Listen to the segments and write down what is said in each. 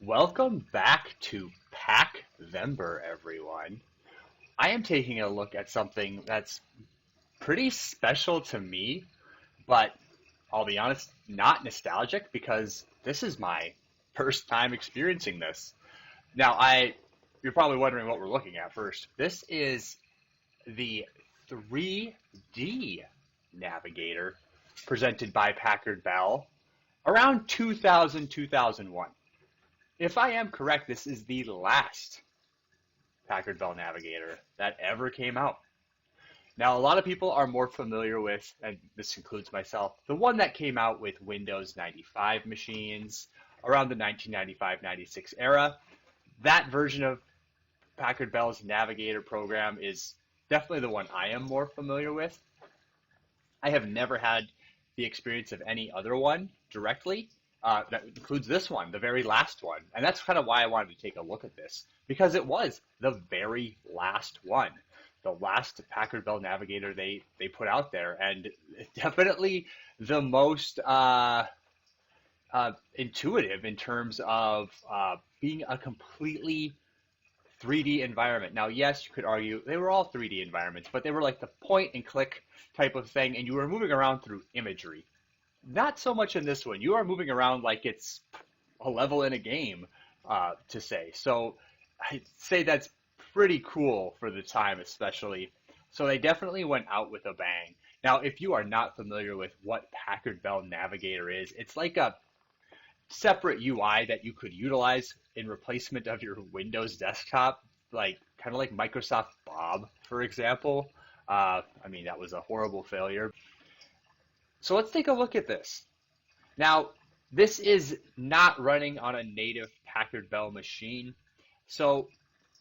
Welcome back to Packvember, everyone. I am taking a look at something that's pretty special to me, but I'll be honest, not nostalgic because this is my first time experiencing this. You're probably wondering what we're looking at first. This is the 3D Navigator presented by Packard Bell around 2000, 2001. If I am correct, this is the last Packard Bell Navigator that ever came out. Now, a lot of people are more familiar with, and this includes myself, the one that came out with Windows 95 machines around the 1995-96 era. That version of Packard Bell's Navigator program is definitely the one I am more familiar with. I have never had the experience of any other one directly. That includes this one, the very last one. And that's kind of why I wanted to take a look at this, because it was the very last one, the last Packard Bell Navigator they put out there, and definitely the most intuitive in terms of being a completely 3D environment. Now, yes, you could argue they were all 3D environments, but they were like the point and click type of thing, and you were moving around through imagery. Not so much in this one. You are moving around like it's a level in a game, to say. So I'd say that's pretty cool for the time, especially. So they definitely went out with a bang. Now, if you are not familiar with what Packard Bell Navigator is, it's like a separate UI that you could utilize in replacement of your Windows desktop, like kind of like Microsoft Bob, for example. That was a horrible failure. So let's take a look at this. Now, this is not running on a native Packard Bell machine, so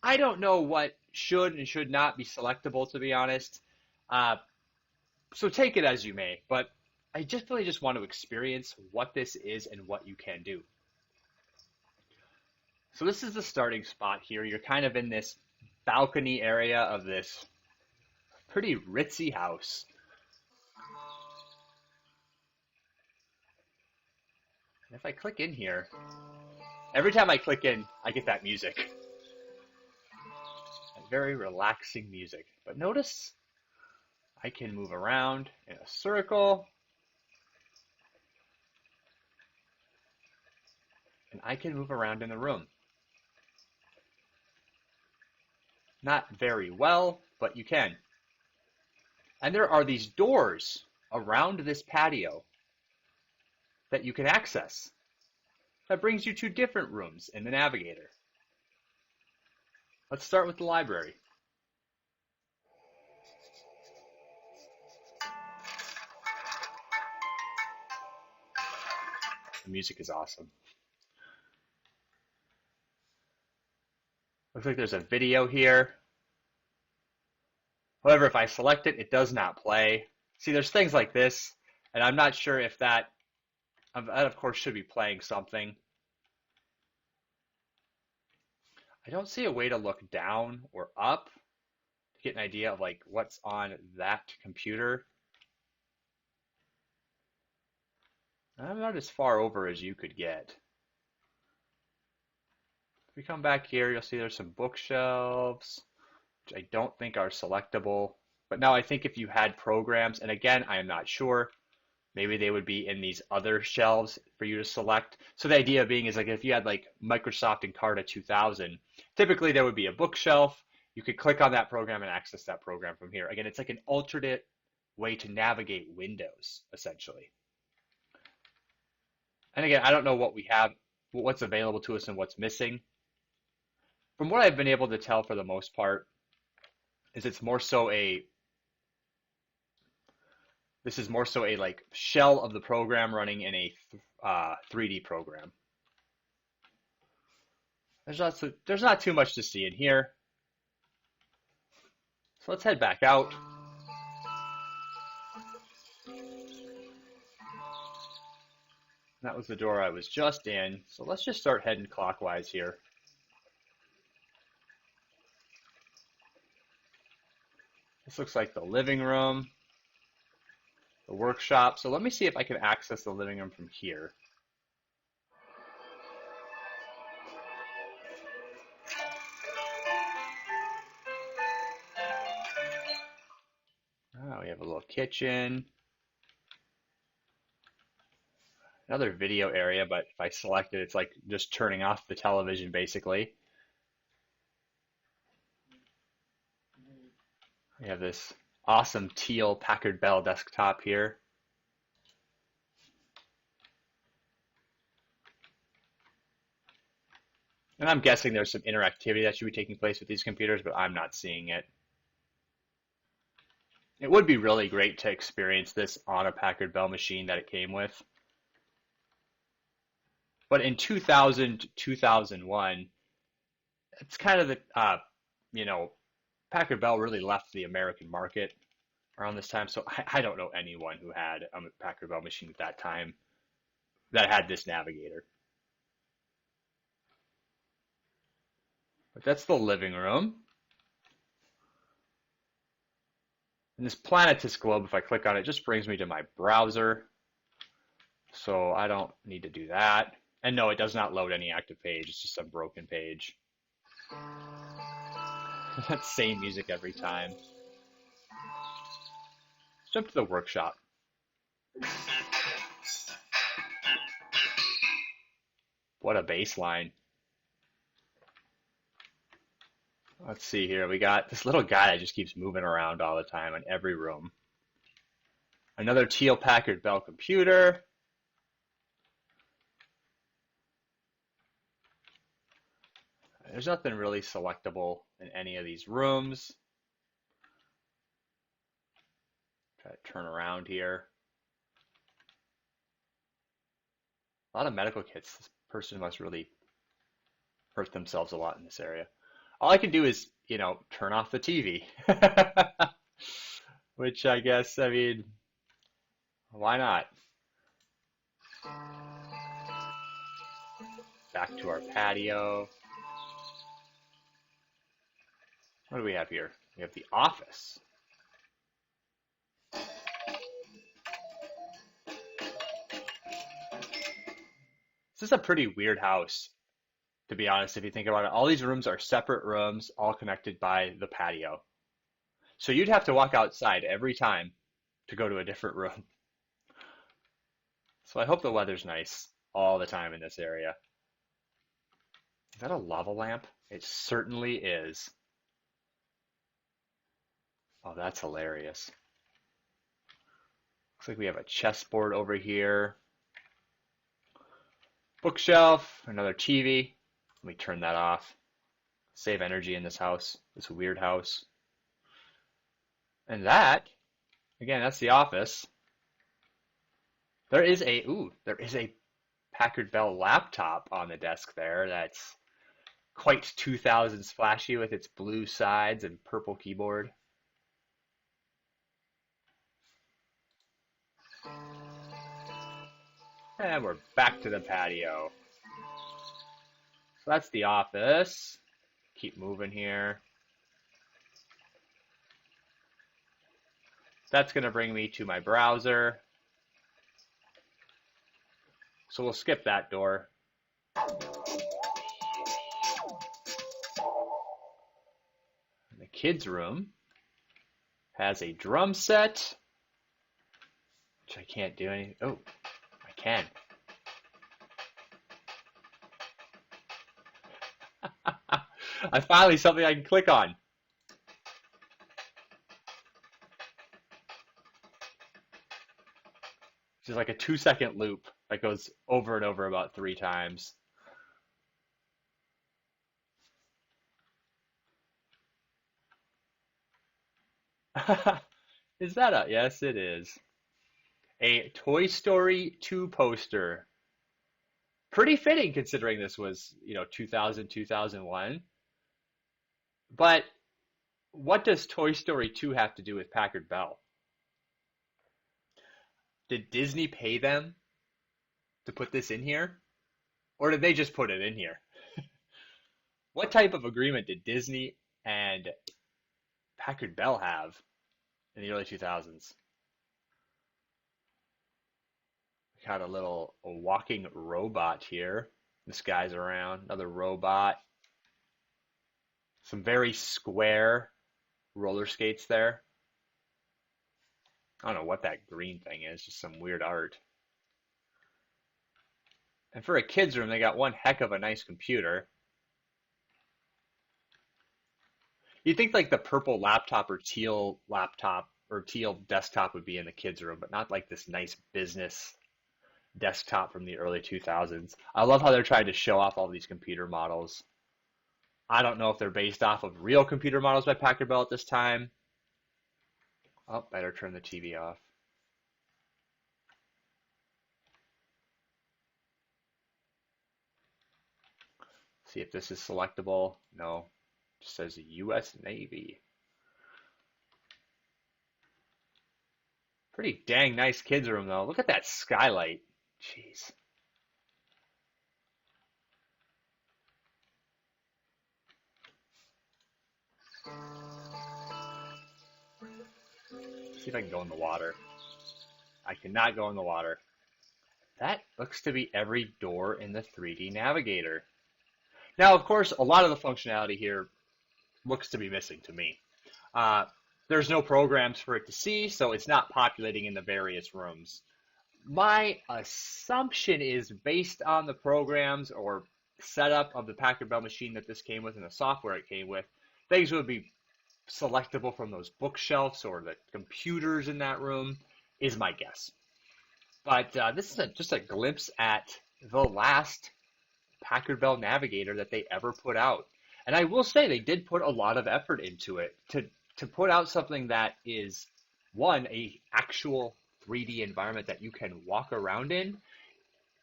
I don't know what should and should not be selectable, to be honest. Uh, so take it as you may, but I just really just want to experience what this is and what you can do. So this is the starting spot here. You're kind of in this balcony area of this pretty ritzy house. And if I click in here, every time I click in, I get that music. Very relaxing music. But notice I can move around in a circle, and I can move around in the room. Not very well, but you can. And there are these doors around this patio that you can access. That brings you to different rooms in the Navigator. Let's start with the library. The music is awesome. Looks like there's a video here. However, if I select it, it does not play. See, there's things like this, and I'm not sure if that of course should be playing something. I don't see a way to look down or up to get an idea of like what's on that computer. I'm not as far over as you could get. If we come back here, you'll see there's some bookshelves, which I don't think are selectable. But now I think if you had programs, and again, I am not sure, maybe they would be in these other shelves for you to select. So the idea being is like if you had like Microsoft Encarta 2000, typically there would be a bookshelf. You could click on that program and access that program from here. Again, it's like an alternate way to navigate Windows, essentially. And again, I don't know what we have, what's available to us and what's missing. From what I've been able to tell for the most part, is this is more so a like shell of the program running in a 3D program. There's not too much to see in here. So let's head back out. That was the door I was just in. So let's just start heading clockwise here. This looks like the living room. the workshop. So let me see if I can access the living room from here. Oh, we have a little kitchen, another video area, but if I select it, it's like just turning off the television basically. We have this awesome teal Packard Bell desktop here. And I'm guessing there's some interactivity that should be taking place with these computers, but I'm not seeing it. It would be really great to experience this on a Packard Bell machine that it came with. But in 2000, 2001, it's kind of the, you know, Packard Bell really left the American market around this time. So I don't know anyone who had a Packard Bell machine at that time that had this Navigator. But that's the living room. And this Planetus globe, if I click on it, just brings me to my browser. So I don't need to do that. And no, it does not load any active page. It's just a broken page. That same music every time. Let's jump to the workshop. What a bass line. Let's see here. We got this little guy that just keeps moving around all the time in every room. Another teal Packard Bell computer. There's nothing really selectable in any of these rooms. Try to turn around here. A lot of medical kits. This person must really hurt themselves a lot in this area. All I can do is, turn off the TV. Which I guess, why not? Back to our patio. What do we have here? We have the office. This is a pretty weird house, to be honest, if you think about it. All these rooms are separate rooms, all connected by the patio. So you'd have to walk outside every time to go to a different room. So I hope the weather's nice all the time in this area. Is that a lava lamp? It certainly is. Oh, that's hilarious. Looks like we have a chessboard over here. Bookshelf, another TV. Let me turn that off. Save energy in this house, this weird house. And that, again, that's the office. There is a Packard Bell laptop on the desk there that's quite 2000s flashy with its blue sides and purple keyboard. And we're back to the patio. So that's the office. Keep moving here. That's going to bring me to my browser. So we'll skip that door. The kids' room has a drum set, which I can't do anything. Oh, I can. I finally something I can click on. It's just like a 2-second loop that goes over and over about 3 times. Is that a, yes, it is. A Toy Story 2 poster. Pretty fitting considering this was, 2000, 2001. But what does Toy Story 2 have to do with Packard Bell? Did Disney pay them to put this in here? Or did they just put it in here? What type of agreement did Disney and Packard Bell have in the early 2000s? Got a walking robot here. This guy's around. Another robot. Some very square roller skates there. I don't know what that green thing is. Just some weird art. And for a kid's room, they got one heck of a nice computer. You'd think like the purple laptop or teal desktop would be in the kids' room, but not like this nice business desktop from the early 2000s. I love how they're trying to show off all these computer models. I don't know if they're based off of real computer models by Packard Bell at this time. Oh, better turn the TV off. See if this is selectable. No, it just says U.S. Navy. Pretty dang nice kids room though. Look at that skylight. Jeez. See if I can go in the water. I cannot go in the water. That looks to be every door in the 3D Navigator. Now, of course, a lot of the functionality here looks to be missing to me. Uh, there's no programs for it to see, so it's not populating in the various rooms. My assumption is based on the programs or setup of the Packard Bell machine that this came with and the software it came with, things would be selectable from those bookshelves or the computers in that room, is my guess. But this is just a glimpse at the last Packard Bell Navigator that they ever put out. And I will say they did put a lot of effort into it to put out something that is, one, a actual 3D environment that you can walk around in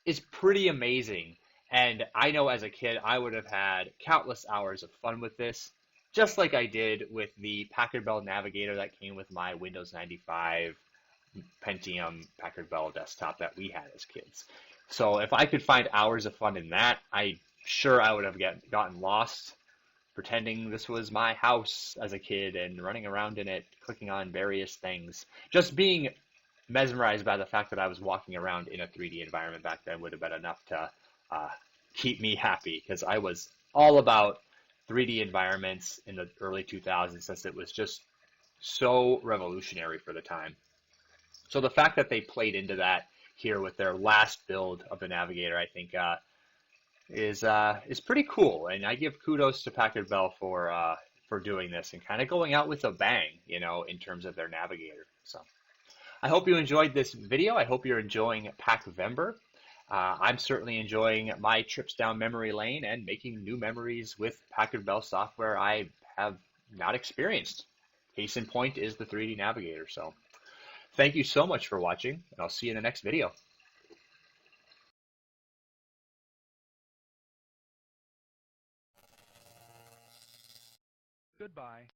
is pretty amazing. And I know as a kid, I would have had countless hours of fun with this, just like I did with the Packard Bell Navigator that came with my Windows 95 Pentium Packard Bell desktop that we had as kids. So if I could find hours of fun in that, I would have gotten lost pretending this was my house as a kid and running around in it, clicking on various things. Just being mesmerized by the fact that I was walking around in a 3D environment back then would have been enough to keep me happy because I was all about 3D environments in the early 2000s since it was just so revolutionary for the time. So the fact that they played into that here with their last build of the Navigator, I think, is pretty cool, and I give kudos to Packard Bell for doing this and kind of going out with a bang, in terms of their Navigator. So I hope you enjoyed this video. I hope you're enjoying Packvember. I'm certainly enjoying my trips down memory lane and making new memories with Packard Bell software I have not experienced. Case in point is the 3D Navigator. So thank you so much for watching, and I'll see you in the next video. Goodbye.